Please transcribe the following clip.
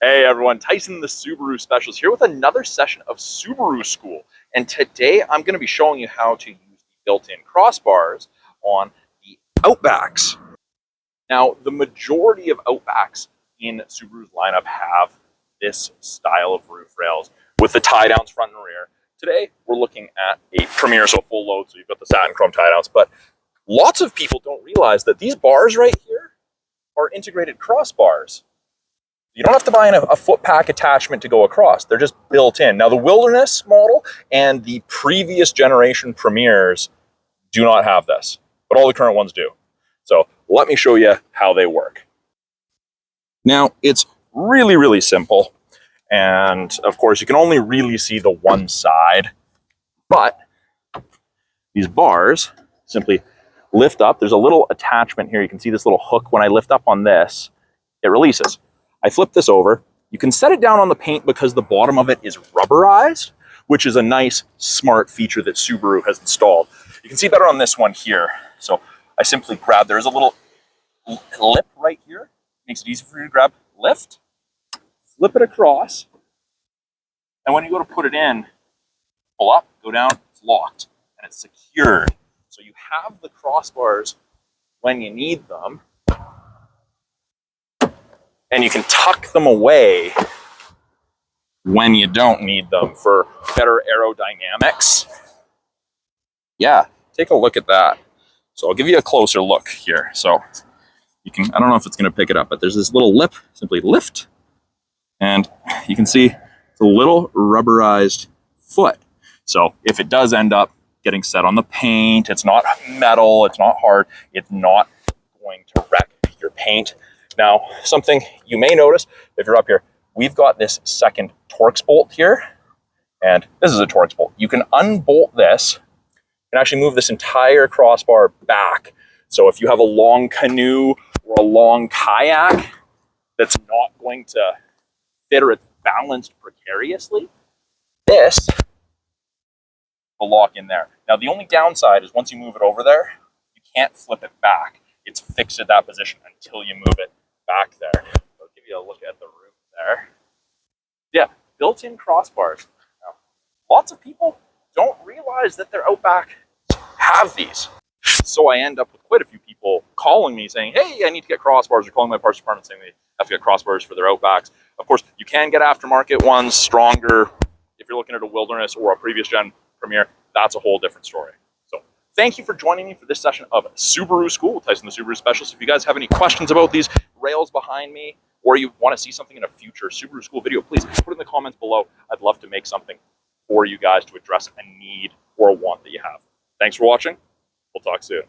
Hey everyone, Tyson the Subaru Specialist here with another session of Subaru School. And today I'm going to be showing you how to use the built-in crossbars on the Outbacks. Now, the majority of Outbacks in Subaru's lineup have this style of roof rails with the tie-downs front and rear. Today, we're looking at a Premier, so full load, so you've got the satin chrome tie-downs, but lots of people don't realize that these bars right here are integrated crossbars. You don't have to buy a foot pack attachment to go across. They're just built in. Now, the Wilderness model and the previous generation Premiers do not have this, but all the current ones do. So let me show you how they work. Now, it's really, really simple. And of course, you can only really see the one side, but these bars simply lift up. There's a little attachment here. You can see this little hook. When I lift up on this, it releases. I flip this over. You can set it down on the paint because the bottom of it is rubberized, which is a nice, smart feature that Subaru has installed. You can see better on this one here. So I simply grab, there's a little lip right here. Makes it easy for you to grab, lift, flip it across, and when you go to put it in, pull up, go down, it's locked, and it's secured. So you have the crossbars when you need them, and you can tuck them away when you don't need them for better aerodynamics. Yeah, take a look at that. So I'll give you a closer look here. So you can, I don't know if it's going to pick it up, but there's this little lip, simply lift, and you can see it's a little rubberized foot. So if it does end up getting set on the paint, it's not metal, it's not hard, it's not going to wreck your paint. Now, something you may notice if you're up here, we've got this second Torx bolt here, and this is a Torx bolt. You can unbolt this and actually move this entire crossbar back. So if you have a long canoe or a long kayak that's not going to fit or it's balanced precariously, this will lock in there. Now, the only downside is once you move it over there, you can't flip it back. It's fixed at that position until you move it back there. I'll give you a look at the roof there. Yeah, built-in crossbars. Now, lots of people don't realize that their Outback have these. So I end up with quite a few people calling me saying, hey, I need to get crossbars, or calling my parts department saying they have to get crossbars for their Outbacks. Of course, you can get aftermarket ones, stronger. If you're looking at a Wilderness or a previous gen Premier, that's a whole different story. So thank you for joining me for this session of Subaru School with Tyson the Subaru Specialist. If you guys have any questions about these rails behind me, or you want to see something in a future Subaru School video, please put it in the comments below. I'd love to make something for you guys to address a need or a want that you have. Thanks for watching. We'll talk soon.